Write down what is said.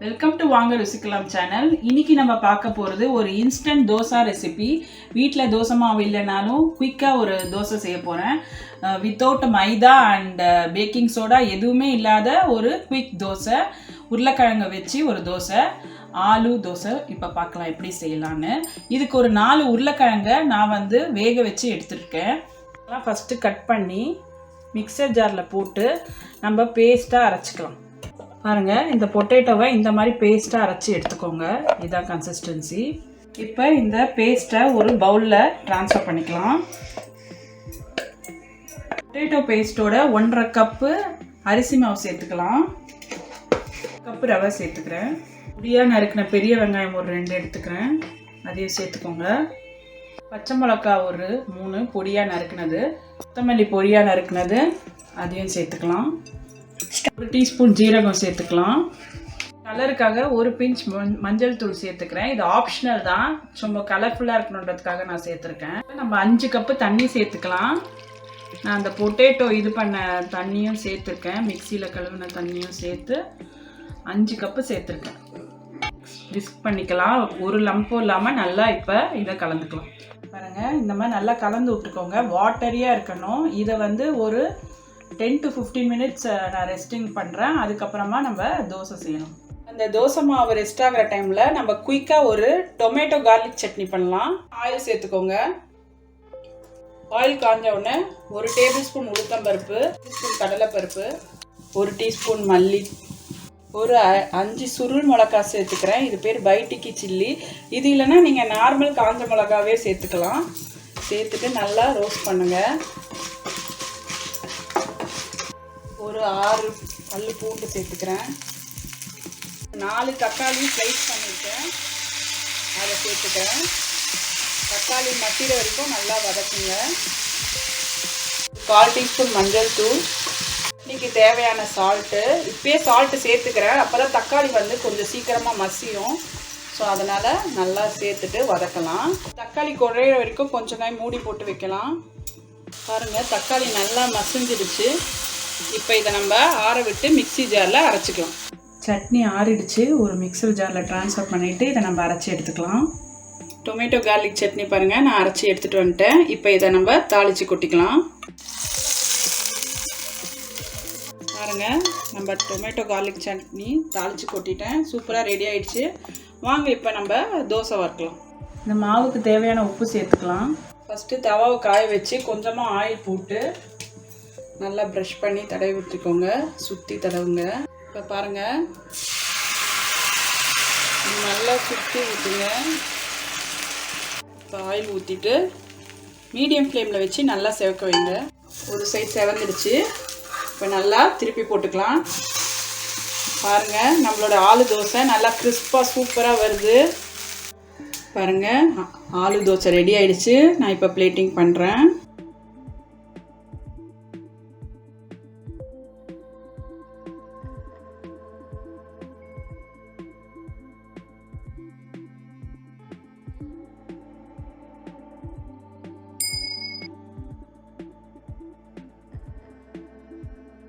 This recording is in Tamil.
வெல்கம் டு வாங்க ருசிக்கலாம் சேனல். இன்னைக்கு நம்ம பார்க்க போகிறது ஒரு இன்ஸ்டன்ட் தோசை ரெசிபி. வீட்டில் தோசை மாவு இல்லைனாலும் குயிக்காக ஒரு தோசை செய்ய போகிறேன். Without maida and baking soda எதுவுமே இல்லாத ஒரு குயிக் தோசை. உருளைக்கிழங்கு வச்சு ஒரு தோசை, ஆலு தோசை. இப்போ பார்க்கலாம் எப்படி செய்யலான்னு. இதுக்கு ஒரு 4 உருளைக்கிழங்கை நான் வேக வச்சு எடுத்துருக்கேன். அதெல்லாம் ஃபஸ்ட்டு கட் பண்ணி மிக்சர் ஜாரில் போட்டு நம்ம பேஸ்ட்டாக அரைச்சிக்கலாம். பாருங்கள், இந்த பொட்டேட்டோவை இந்த மாதிரி பேஸ்ட்டாக அரைச்சி எடுத்துக்கோங்க. இதுதான் கன்சிஸ்டன்சி. இப்போ இந்த பேஸ்ட்டை ஒரு பவுலில் ட்ரான்ஸ்ஃபர் பண்ணிக்கலாம். பொட்டேட்டோ பேஸ்ட்டோட 1.5 கப்பு அரிசி மாவு சேர்த்துக்கலாம். கப்பு ரவை சேர்த்துக்கிறேன். பொடியாக நறுக்கின பெரிய வெங்காயம் ஒரு 2 எடுத்துக்கிறேன், அதையும் சேர்த்துக்கோங்க. பச்சை மிளகா ஒரு 3 பொடியாக நறுக்கினது, கொத்தமல்லி பொடியாக நறுக்கினது அதையும் சேர்த்துக்கலாம். 1 டீஸ்பூன் ஜீரகம் சேர்த்துக்கலாம். கலருக்காக 1 பிஞ்ச் மஞ்சள் தூள் சேர்த்துக்கிறேன். இது ஆப்ஷனல் தான், ரொம்ப கலர்ஃபுல்லாக இருக்கணுன்றதுக்காக நான் சேர்த்துருக்கேன். நம்ம 5 கப்பு தண்ணி சேர்த்துக்கலாம். நான் அந்த பொட்டேட்டோ இது பண்ண தண்ணியும் சேர்த்துருக்கேன், மிக்சியில் கழுவின தண்ணியும் சேர்த்து 5 கப்பு சேர்த்துருக்கேன். மிக்ஸ் பண்ணிக்கலாம். ஒரு லம்பும் இல்லாமல் நல்லா இப்போ இதை கலந்துக்கலாம். பாருங்கள், இந்த மாதிரி நல்லா கலந்து விட்டுக்கோங்க. வாட்டரியாக இருக்கணும். இதை ஒரு 10 to 15 மினிட்ஸ் நான் ரெஸ்டிங் பண்ணுறேன். அதுக்கப்புறமா நம்ம தோசை செய்யணும். அந்த தோசை மாவு ரெஸ்ட் ஆகிற டைமில் நம்ம குயிக்காக ஒரு டொமேட்டோ கார்லிக் சட்னி பண்ணலாம். ஆயில் சேர்த்துக்கோங்க. ஆயில் காஞ்ச உடனே 1 டேபிள் ஸ்பூன் உளுத்தம்பருப்பு, 1 டீஸ்பூன் கடலைப்பருப்பு, 1 டீஸ்பூன் மல்லி, ஒரு 5 சுருள் மிளகா சேர்த்துக்கிறேன். இது பேர் பைட்டிக்கி சில்லி. இது இல்லைன்னா நீங்கள் நார்மல் காஞ்ச மிளகாவே சேர்த்துக்கலாம். சேர்த்துட்டு நல்லா ரோஸ்ட் பண்ணுங்கள். ஒரு 6 பல்லு பூண்டு சேர்த்துக்கிறேன். 4 தக்காளி ஸ்லைஸ் பண்ணியிருக்கேன், அதை சேர்த்துக்கிறேன். தக்காளி மசிற வரைக்கும் நல்லா வதக்குங்க. 1/4 டீஸ்பூன் மஞ்சள் தூள், இன்றைக்கி தேவையான சால்ட்டு. இப்போயே சால்ட்டு சேர்த்துக்கிறேன், அப்போ தான் தக்காளி கொஞ்சம் சீக்கிரமாக மசியும். ஸோ அதனால் நல்லா சேர்த்துட்டு வதக்கலாம். தக்காளி குறையிற வரைக்கும் கொஞ்சம் நேரம் மூடி போட்டு வைக்கலாம். பாருங்கள், தக்காளி நல்லா மசிஞ்சிடுச்சு. இப்போ இதை நம்ம ஆற விட்டு மிக்சி ஜாரில் அரைச்சிக்கலாம். சட்னி ஆறிடுச்சு. ஒரு மிக்சர் ஜாரில் ட்ரான்ஸ்ஃபர் பண்ணிவிட்டு இதை நம்ம அரைச்சி எடுத்துக்கலாம். டொமேட்டோ கார்லிக் சட்னி பாருங்கள், நான் அரைச்சி எடுத்துகிட்டு வந்துட்டேன். இப்போ இதை நம்ம தாளித்து கொட்டிக்கலாம். பாருங்கள், நம்ம டொமேட்டோ கார்லிக் சட்னி தாளித்து கொட்டிட்டேன். சூப்பராக ரெடி ஆகிடுச்சு. வாங்க இப்போ நம்ம தோசை வறுக்கலாம். இந்த மாவுக்கு தேவையான உப்பு சேர்த்துக்கலாம். ஃபஸ்ட்டு தவாவை காய வச்சு கொஞ்சமாக ஆயில் போட்டு நல்லா ப்ரஷ் பண்ணி தடவி விட்டுக்கோங்க. சுற்றி தடவுங்க. இப்போ பாருங்கள், நல்லா சுற்றி ஊற்றுங்க. இப்போ ஆயில் ஊற்றிட்டு மீடியம் ஃப்ளேமில் வச்சு நல்லா செவக்க வைங்க. ஒரு சைட் செவந்துடுச்சு. இப்போ நல்லா திருப்பி போட்டுக்கலாம். பாருங்கள், நம்மளோட ஆலு தோசை நல்லா கிறிஸ்பாக சூப்பராக வருது. பாருங்கள், ஆலு தோசை ரெடி ஆகிடுச்சு. நான் இப்போ பிளேட்டிங் பண்ணுறேன்.